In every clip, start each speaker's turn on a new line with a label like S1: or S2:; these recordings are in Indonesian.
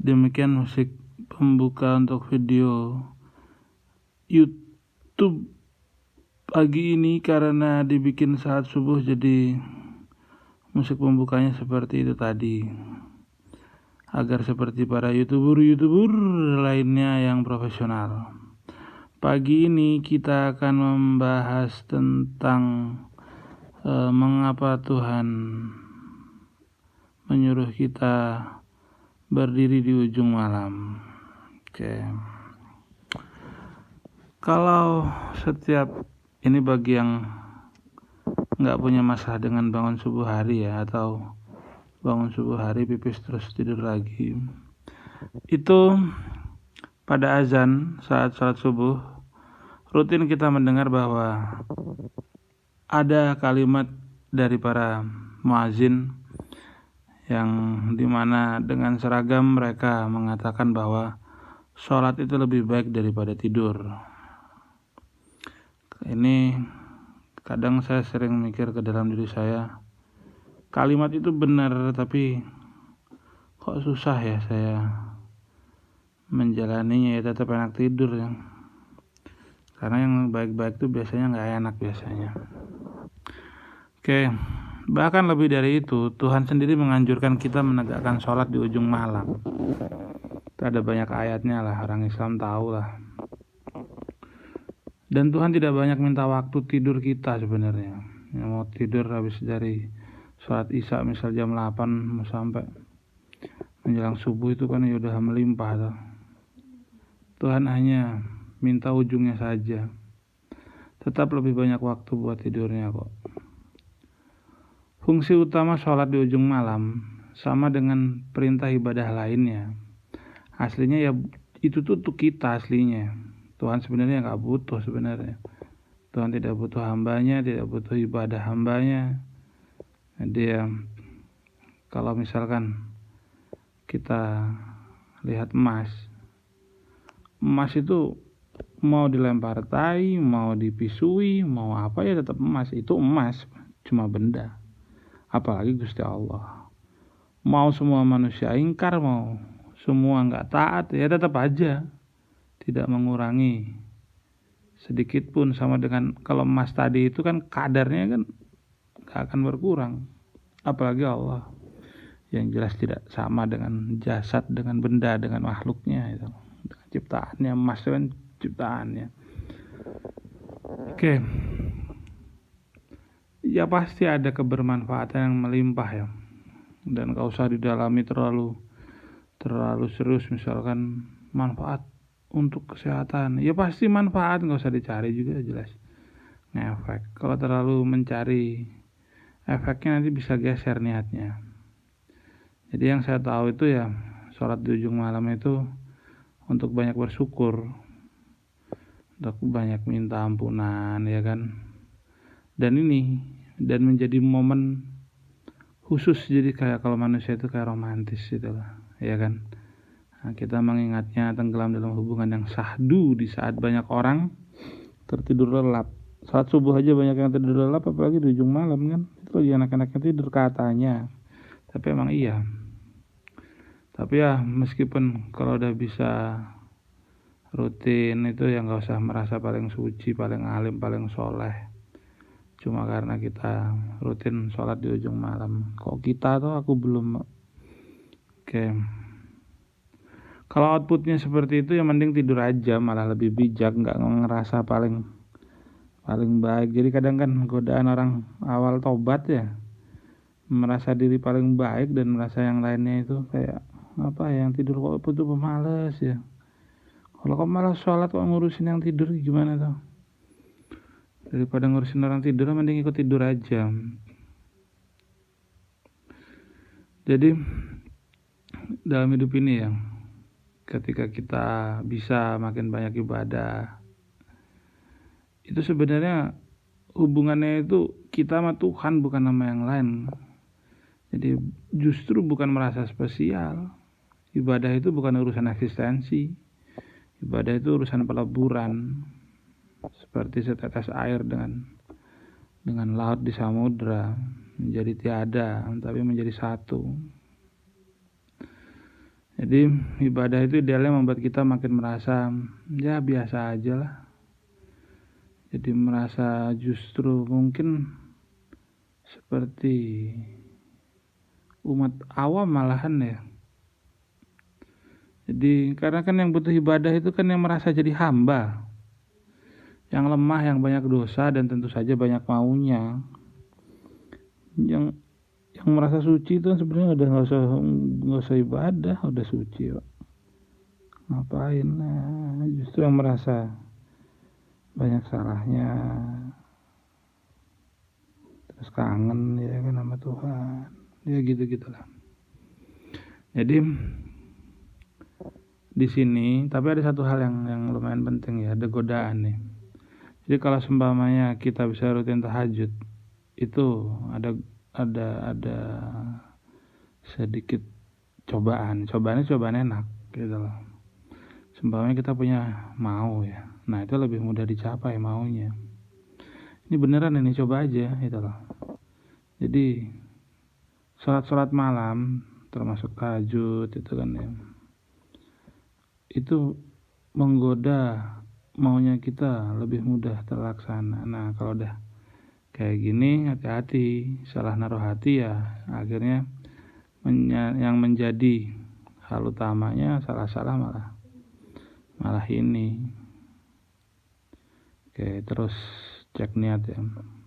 S1: Demikian musik pembuka untuk video YouTube pagi ini karena dibikin saat subuh, jadi musik pembukanya seperti itu tadi, agar seperti para YouTuber lainnya yang profesional. Pagi ini kita akan membahas tentang mengapa Tuhan menyuruh kita berdiri di ujung malam. Oke. Kalau setiap ini bagi yang nggak punya masalah dengan bangun subuh hari ya, atau bangun subuh hari pipis terus tidur lagi, itu pada azan saat sholat subuh rutin kita mendengar bahwa ada kalimat dari para muazin yang dimana dengan seragam mereka mengatakan bahwa sholat itu lebih baik daripada tidur. Ini kadang saya sering mikir ke dalam diri saya, kalimat itu benar, tapi kok susah ya saya menjalaninya, ya tetap enak tidur ya. Karena yang baik-baik itu biasanya nggak enak biasanya. Oke, bahkan lebih dari itu, Tuhan sendiri menganjurkan kita menegakkan sholat di ujung malam. Itu ada banyak ayatnya lah, orang Islam tahu lah. Dan Tuhan tidak banyak minta waktu tidur kita sebenarnya. Yang mau tidur habis dari sholat isya misal jam 8 mau sampai menjelang subuh itu kan ya udah melimpah tuh. Tuhan hanya minta ujungnya saja. Tetap lebih banyak waktu buat tidurnya kok. Fungsi utama sholat di ujung malam sama dengan perintah ibadah lainnya. Aslinya ya itu tuh untuk kita aslinya. Tuhan sebenarnya nggak butuh sebenarnya. Tuhan tidak butuh hambanya, tidak butuh ibadah hambanya. Dia kalau misalkan kita lihat emas itu mau dilempar tai, mau dipisui, mau apa ya tetap emas. Itu emas, cuma benda. Apalagi Gusti Allah. Mau semua manusia ingkar, mau semua nggak taat, ya tetap aja tidak mengurangi sedikit pun. Sama dengan kalau emas tadi itu kan kadarnya kan gak akan berkurang. Apalagi Allah yang jelas tidak sama dengan jasad, dengan benda, dengan makhluknya itu, dengan ciptaannya. Emas kan ciptaannya. Oke. Ya pasti ada kebermanfaatan yang melimpah ya, dan gak usah didalami terlalu serius. Misalkan manfaat untuk kesehatan, ya pasti manfaat, nggak usah dicari juga jelas ngefek. Kalau terlalu mencari efeknya nanti bisa geser niatnya. Jadi yang saya tahu itu ya, sholat di ujung malam itu untuk banyak bersyukur, untuk banyak minta ampunan ya kan, dan menjadi momen khusus. Jadi kayak kalau manusia itu kayak romantis gitu lah ya kan. Nah, kita mengingatnya tenggelam dalam hubungan yang syahdu di saat banyak orang tertidur lelap. Saat subuh aja banyak yang tidur lelap, apalagi di ujung malam kan. Itu lagi anak-anaknya tidur katanya. Tapi emang iya. Tapi ya meskipun kalau udah bisa rutin itu ya gak usah merasa paling suci, paling alim, paling soleh. Cuma karena kita rutin sholat di ujung malam. Kok kita tuh aku belum. Oke. Kalau outputnya seperti itu ya mending tidur aja, malah lebih bijak, nggak ngerasa paling baik. Jadi kadang kan godaan orang awal tobat ya, merasa diri paling baik dan merasa yang lainnya itu kayak apa ya, yang tidur kok itu pemalas ya. Kalau kok malah sholat kok ngurusin yang tidur, gimana tuh? Daripada ngurusin orang tidur mending ikut tidur aja. Jadi dalam hidup ini ya, ketika kita bisa makin banyak ibadah, itu sebenarnya hubungannya itu kita sama Tuhan, bukan sama yang lain. Jadi justru bukan merasa spesial. Ibadah itu bukan urusan eksistensi. Ibadah itu urusan peleburan, seperti setetes air dengan laut di samudra, menjadi tiada tapi menjadi satu. Jadi ibadah itu idealnya membuat kita makin merasa ya biasa aja lah. Jadi merasa justru mungkin seperti umat awam malahan ya. Jadi karena kan yang butuh ibadah itu kan yang merasa jadi hamba, yang lemah, yang banyak dosa dan tentu saja banyak maunya. Yang merasa suci itu sebenarnya udah nggak usah ibadah, udah suci kok. Ngapain? Nah, justru yang merasa banyak salahnya, terus kangen ya kan sama Tuhan, ya gitu-gitulah. Jadi di sini, tapi ada satu hal yang lumayan penting ya, ada godaan nih. Jadi kalau seumpamanya kita bisa rutin tahajud, itu ada sedikit cobaan. Cobaannya cobaan enak gitu loh. Seumpamanya kita punya mau ya. Nah, itu lebih mudah dicapai maunya. Ini beneran ini, coba aja gitu loh. Jadi sholat malam termasuk tahajud itu kan ya. Itu menggoda maunya kita lebih mudah terlaksana. Nah, kalau udah kayak gini hati-hati, salah naruh hati ya akhirnya yang menjadi hal utamanya salah-salah malah ini. Oke, terus cek niat ya.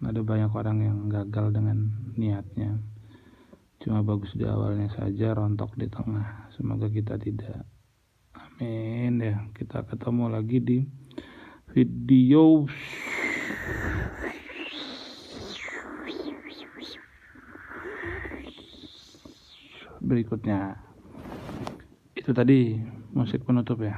S1: Ada banyak orang yang gagal dengan niatnya. Cuma bagus di awalnya saja, rontok di tengah. Semoga kita tidak. Amin ya. Kita ketemu lagi di video berikutnya. Itu tadi musik penutup ya.